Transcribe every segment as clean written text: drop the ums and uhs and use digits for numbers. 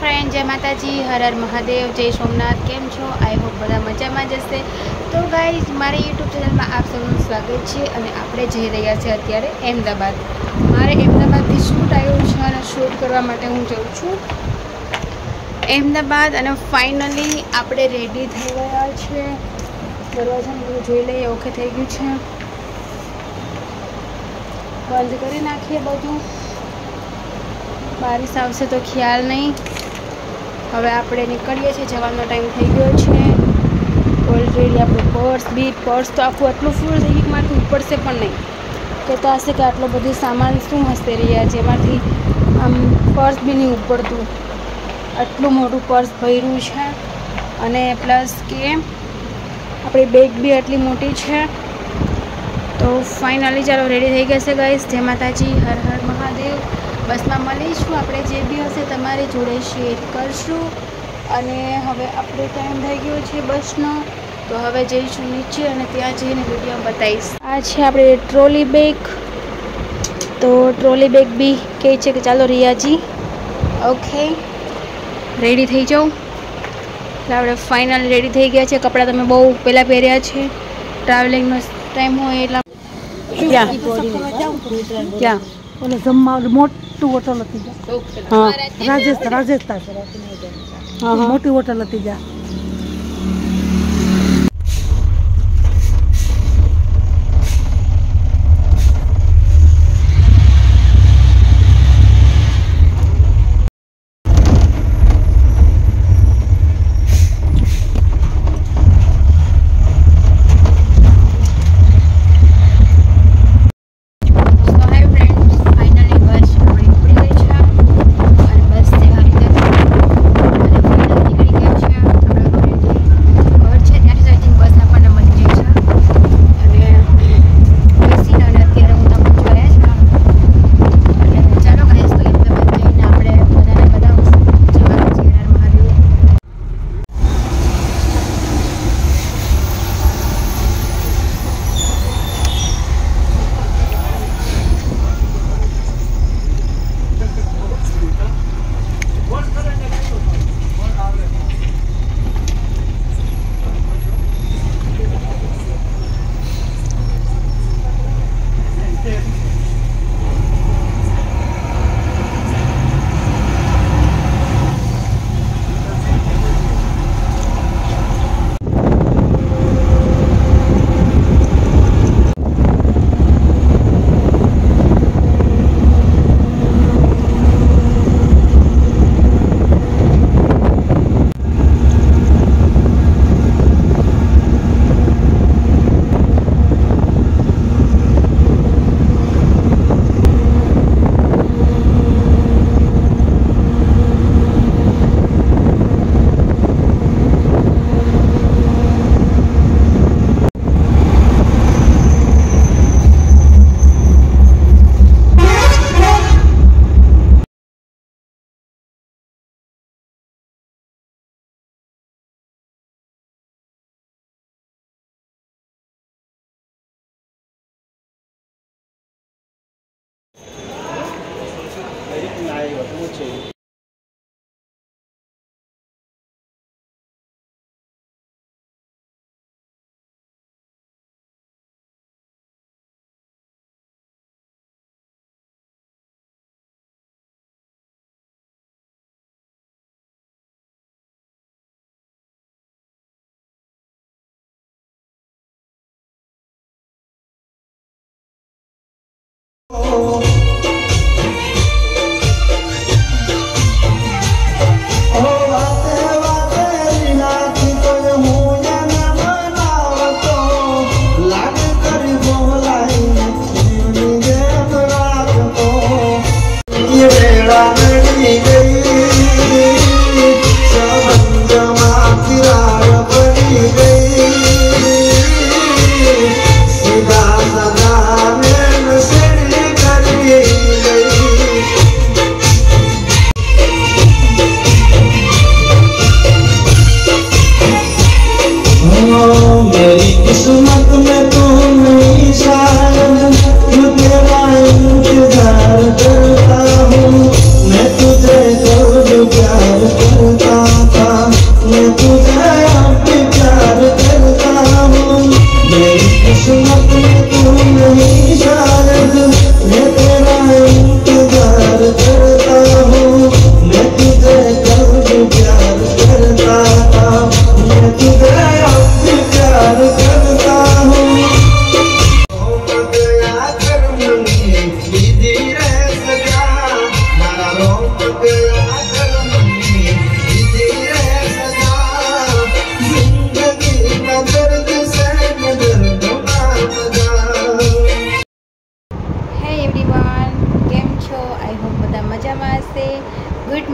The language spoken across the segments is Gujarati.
फ्रेंड जय माताजी हर हर महादेव जय सोमनाथ केम छो आई होप बधा मजामां ज हशे। तो गाइज मारी यूट्यूब चैनल में आप सबनुं स्वागत है और आपणे जई रह्या छीए अत्यारे अहमदाबाद। मारे अहमदाबादथी शूट आव्युं छे अने शूट करवा माटे हूँ जाऊँ छूँ अहमदाबाद अने फाइनली आपणे रेडी थई गया छे। दरवाजाने बधुं जोई लईए ओके थई गयुं छे। बंध करी नाखीए बधुं। बारिश आवशे तो ख्याल नहीं। हवे आपणे निकळीए छीए जवानो टाइम थई गयो छे। ऑलरेडी आपणुं पर्स तो आखुं आटલું फूल થઈ ગયું મારથી ઉપડશે પણ નહીં। કહેતા હશે કે આટલો બધો સામાન શું હશે રહ્યા જેમાંથી આમ પર્સ બી નહીં ઉપડતું। આટલું મોટું પર્સ ભર્યું છે અને પ્લસ કે આપણી બેગ બી આટલી મોટી છે। તો ફાઇનલી ચાલો રેડી થઈ ગયા છે ગાઈસ। જય માતાજી હર હર મહાદેવ। बस में मळीशुं आपणे जे बी हशे तमारी जोड़े शेर करशुं। अने हवे आपणो टाइम थई गयो छे बसनो तो हवे जईशुं नीचे अने त्यां जईने विडियो बतावीश। आ छे आपणे ट्रोली बेग। तो ट्रोली बेग बी कहे छे के चालो रियाजी ओके रेडी थई जाओ। એટલે આપણે ફાઇનલ રેડી થઈ ગયા છે। કપડાં તમે બહુ પહેલાં પહેર્યા છે। ટ્રાવેલિંગનો ટાઈમ હોય એટલા ક્યાં ઓલે જમવા મોટું હોટલ હતી હા રાજસ્થાન મોટી હોટલ હતી જા।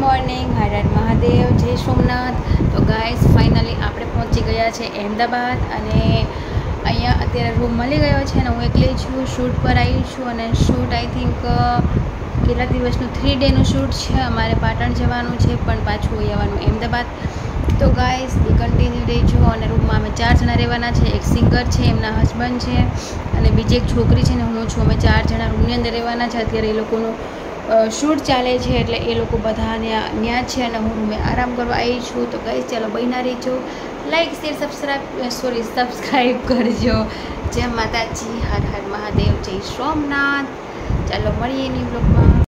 મોર્નિંગ, હર હર મહાદેવ, જય સોમનાથ. તો ગાઈસ ફાઇનલી આપણે પહોંચી ગયા છે અહેમદાબાદ અને અહીંયા અત્યારે રૂમ મળી ગયો છે અને હું એકલી છું, શૂટ પર આવી છું અને શૂટ આઈ થિંક કેટલા દિવસનું 3 ડેનું શૂટ છે. અમારે પાટણ જવાનું છે પણ પાછું આવવાનું અહેમદાબાદ. તો ગાઈસ બી કન્ટિન્યુ રહેજો. અને રૂમમાં અમે 4 જણા રહેવાના છે. એક સિંગર છે, એમના હસબન્ડ છે અને બીજી એક છોકરી છે ને હું છું. અમે 4 જણા રૂમની અંદર રહેવાના છે. અત્યારે એ લોકોનું શૂટ ચાલે છે એટલે એ લોકો બધા ત્યાં છે અને હું રૂમે આરામ કરવા આવી છું. તો ગાઈસ ચાલો બન્યા રહેજો. લાઈક શેર સબસ્ક્રાઈબ કરજો. જય માતાજી, હર હર મહાદેવ, જય સોમનાથ. ચાલો મળીએ એની બ્લોગમાં.